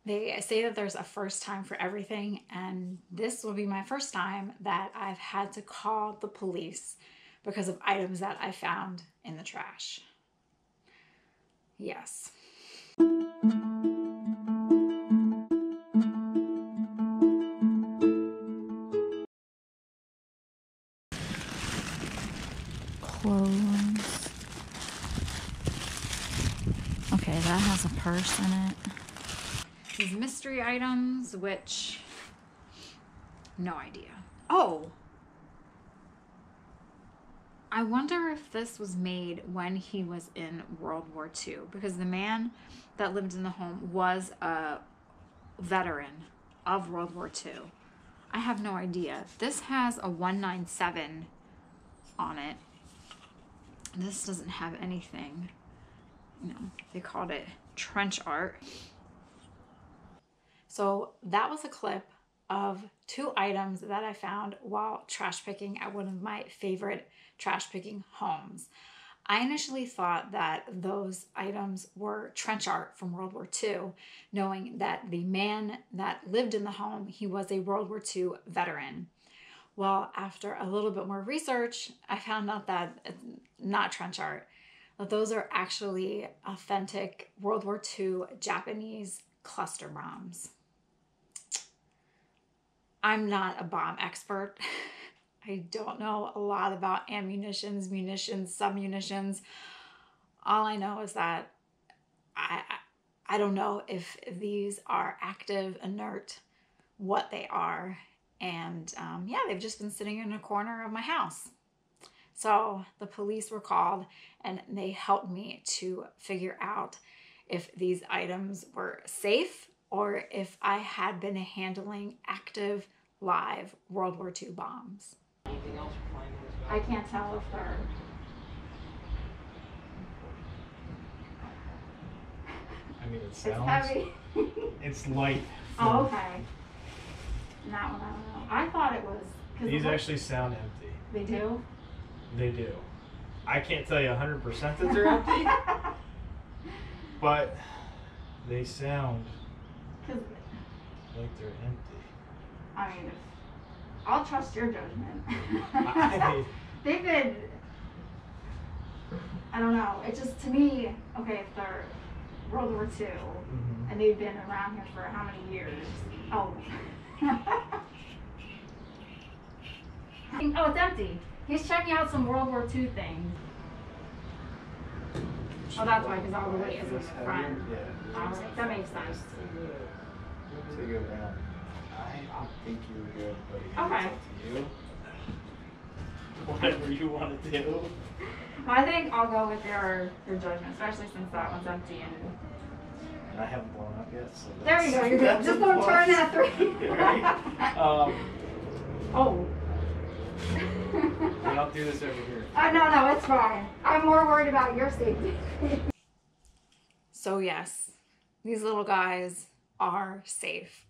They say that there's a first time for everything, and this will be my first time that I've had to call the police because of items that I found in the trash. Yes. Clothes. Okay, that has a purse in it. These mystery items, which, no idea. Oh, I wonder if this was made when he was in World War II, because the man that lived in the home was a veteran of World War II. I have no idea. This has a 197 on it. This doesn't have anything. You know, they called it trench art. So that was a clip of 2 items that I found while trash picking at one of my favorite trash picking homes. I initially thought that those items were trench art from World War II, knowing that the man that lived in the home, he was a World War II veteran. Well, after a little bit more research, I found out that it's not trench art, that those are actually authentic World War II Japanese cluster bombs. I'm not a bomb expert. I don't know a lot about ammunitions, munitions, submunitions. All I know is that I don't know if these are active, inert, what they are. And yeah, they've just been sitting in a corner of my house. So the police were called and they helped me to figure out if these items were safe or if I had been handling active, live World War II bombs. Anything else you're finding as well? I can't tell if they're... I mean, it sounds... It's heavy. It's light. Oh, okay. That one, I don't know. I thought it was... These actually sound empty. They do? They do. I can't tell you 100% that they're empty, but they sound like they're empty. I mean, I'll trust your judgment. They've been, I don't know, it just, to me, okay, if they're World War II, and they've been around here for how many years? Oh. Oh, it's empty. He's checking out some World War II things. Oh, that's why, because all the weight is in the front. Yeah. That makes sense. To go down. I think you're good, but Okay. it's up to you. Whatever you want to do. I think I'll go with your judgment, especially since that one's empty And I haven't blown up yet, so there you go, you're good. Just don't turn that 3. Right? Oh. We don't do this over here. No, it's fine. I'm more worried about your safety. So yes, these little guys are safe.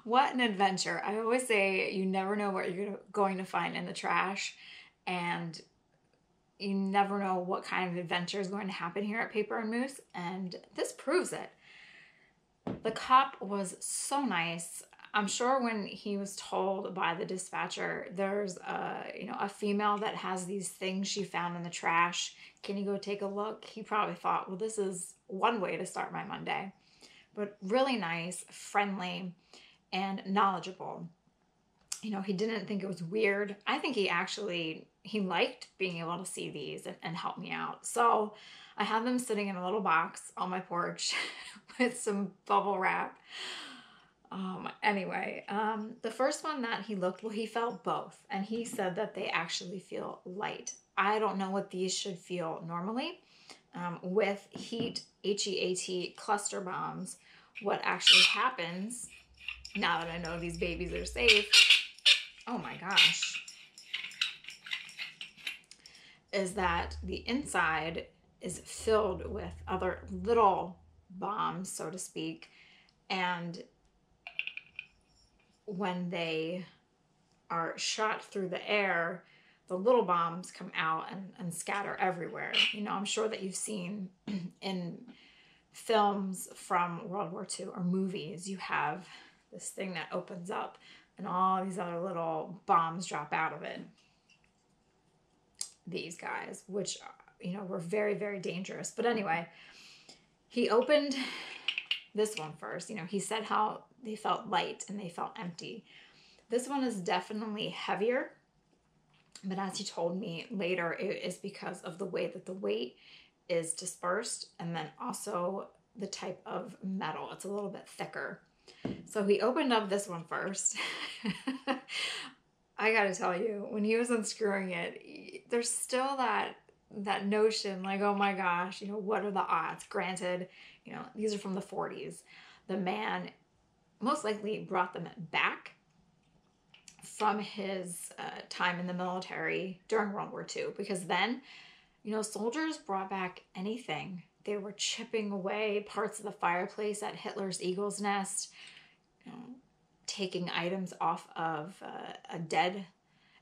What an adventure. I always say you never know what you're going to find in the trash, and you never know what kind of adventure is going to happen here at Paper and Moose, and this proves it. The cop was so nice. I'm sure when he was told by the dispatcher, there's a female that has these things she found in the trash. Can you go take a look? He probably thought, well, this is one way to start my Monday. But really nice, friendly, and knowledgeable. You know, he didn't think it was weird. I think he liked being able to see these and help me out. So I had them sitting in a little box on my porch with some bubble wrap. Anyway, the first one that he looked, well, he felt both. And he said that they actually feel light. I don't know what these should feel normally. With heat, HEAT cluster bombs, what actually happens, now that I know these babies are safe, oh my gosh, is that the inside is filled with other little bombs, so to speak, and when they are shot through the air, the little bombs come out and scatter everywhere. You know, I'm sure that you've seen in films from World War II or movies, you have this thing that opens up and all these other little bombs drop out of it. These guys, which, you know, were very, very dangerous. But anyway, he opened this one first. You know, he said how they felt light and they felt empty. This one is definitely heavier. But as he told me later, it is because of the way that the weight is dispersed and then also the type of metal. It's a little bit thicker. So he opened up this one first. I gotta tell you, when he was unscrewing it, there's still that notion like, oh my gosh, you know, what are the odds? Granted, you know, these are from the 40s. The man most likely brought them back from his time in the military during World War II, because then, you know, soldiers brought back anything. They were chipping away parts of the fireplace at Hitler's Eagle's Nest, you know, taking items off of a dead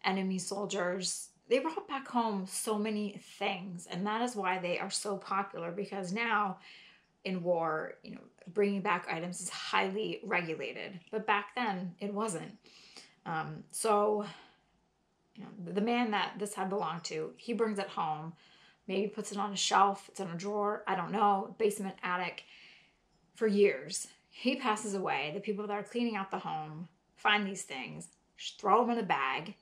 enemy soldiers. They brought back home so many things, and that is why they are so popular, because now in war, you know, bringing back items is highly regulated, but back then it wasn't. So, you know, the man that this had belonged to, he brings it home, maybe puts it on a shelf, it's in a drawer, I don't know, basement, attic, for years. He passes away. The people that are cleaning out the home find these things, throw them in a bag.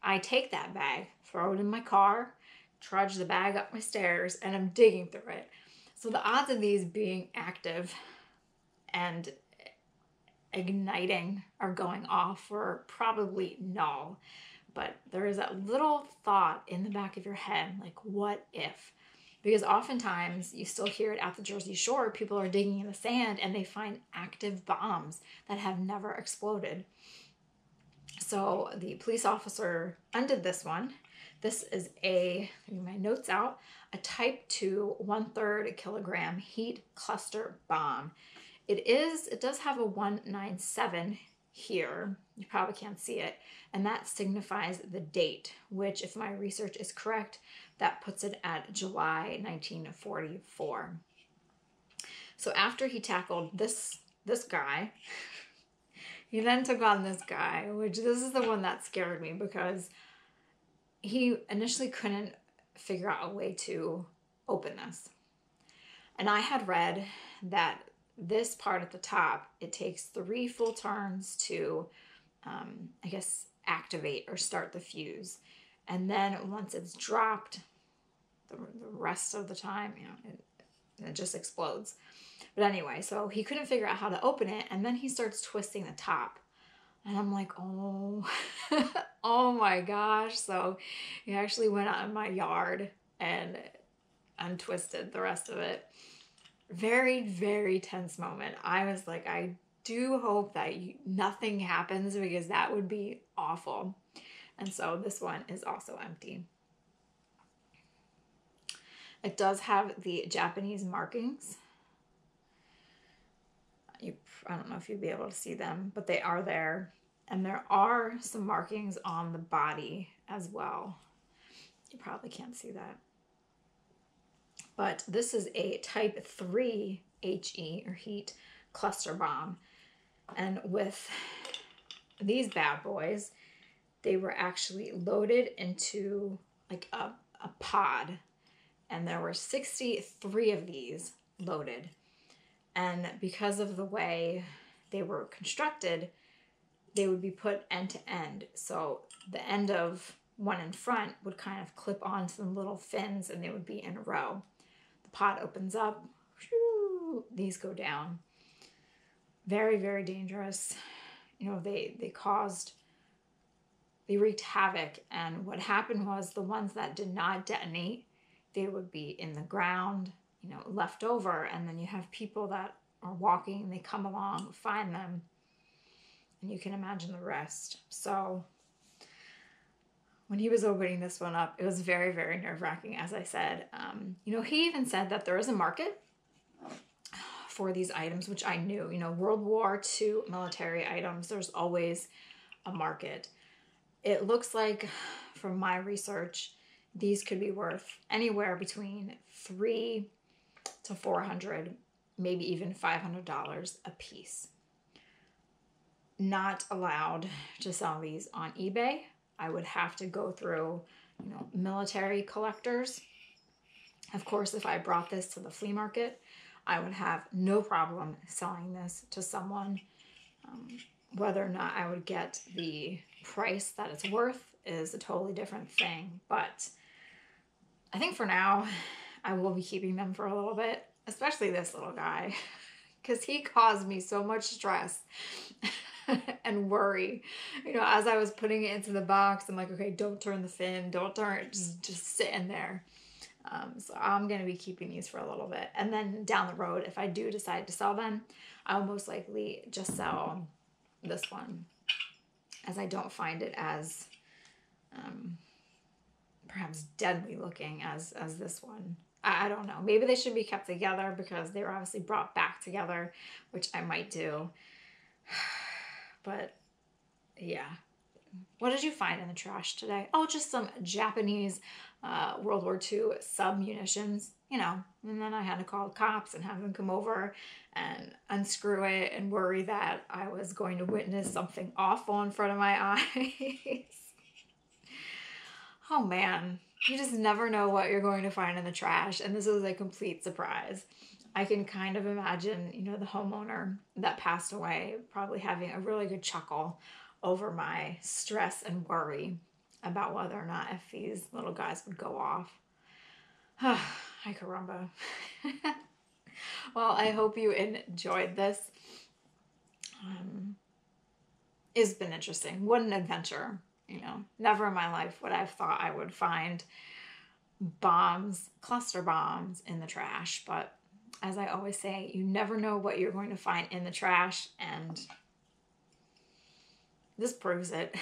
I take that bag, throw it in my car, trudge the bag up my stairs, and I'm digging through it. So the odds of these being active and igniting or going off were probably null. But there is that little thought in the back of your head, like, what if? Because oftentimes you still hear it at the Jersey Shore. People are digging in the sand and they find active bombs that have never exploded. So the police officer undid this one. This is my notes out, a type 2 1/3 kilogram heat cluster bomb. It does have a 197 here. You probably can't see it. And that signifies the date, which, if my research is correct, that puts it at July 1944. So after he tackled this guy, he then took on this guy, which this is the one that scared me, because he initially couldn't figure out a way to open this. And I had read that this part at the top, it takes 3 full turns to, I guess, activate or start the fuse. And then once it's dropped, the rest of the time, you know, it just explodes. But anyway, so he couldn't figure out how to open it, and then he starts twisting the top. And I'm like, oh, oh my gosh. So he actually went out in my yard and untwisted the rest of it. Very, very tense moment. I was like, I do hope that nothing happens, because that would be awful. And so this one is also empty. It does have the Japanese markings. I don't know if you'd be able to see them, but they are there. And there are some markings on the body as well. You probably can't see that. But this is a type 3 HE, or heat cluster bomb. And with these bad boys, they were actually loaded into like a pod. And there were 63 of these loaded. And because of the way they were constructed, they would be put end to end. So the end of one in front would kind of clip on some little fins, and they would be in a row. The pod opens up, whew, these go down. Very, very dangerous. You know, they wreaked havoc. And what happened was, the ones that did not detonate, they would be in the ground, you know, left over. And then you have people that are walking, they come along, find them, and you can imagine the rest. So when he was opening this one up, it was very, very nerve-wracking, as I said. You know, he even said that there is a market for these items, which I knew. You know, World War II military items, there's always a market. It looks like, from my research, these could be worth anywhere between $300 to $400 maybe even $500 a piece. Not allowed to sell these on eBay. I would have to go through, military collectors. Of course, if I brought this to the flea market, I would have no problem selling this to someone. Whether or not I would get the price that it's worth is a totally different thing. But I think for now, I will be keeping them for a little bit, especially this little guy, because he caused me so much stress and worry. As I was putting it into the box, I'm like, okay, don't turn the fin, don't turn it, just sit in there. So I'm going to be keeping these for a little bit. And then down the road, if I do decide to sell them, I'll most likely just sell this one, as I don't find it as perhaps deadly looking as this one. I don't know. Maybe they should be kept together because they were obviously brought back together, which I might do. But yeah. What did you find in the trash today? Oh, just some Japanese World War II sub-munitions, and then I had to call the cops and have them come over and unscrew it and worry that I was going to witness something awful in front of my eyes. Oh man, you just never know what you're going to find in the trash, and this was a complete surprise. I can kind of imagine, the homeowner that passed away probably having a really good chuckle over my stress and worry about whether or not if these little guys would go off. Ay caramba. Well, I hope you enjoyed this. It's been interesting. What an adventure. Never in my life would I have thought I would find bombs, cluster bombs in the trash. But as I always say, you never know what you're going to find in the trash, and this proves it.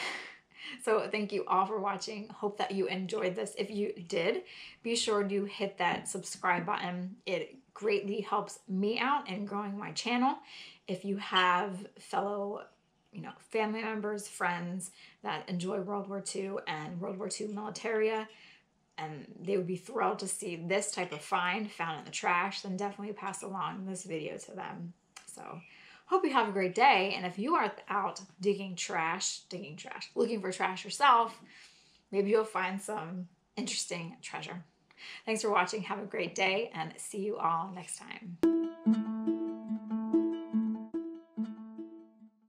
So thank you all for watching. Hope that you enjoyed this. If you did, be sure to hit that subscribe button. It greatly helps me out in growing my channel. If you have fellow, family members, friends that enjoy World War II and World War II militaria, and they would be thrilled to see this type of find found in the trash, then definitely pass along this video to them. So hope you have a great day. And if you are out digging trash, looking for trash yourself, maybe you'll find some interesting treasure. Thanks for watching. Have a great day and see you all next time.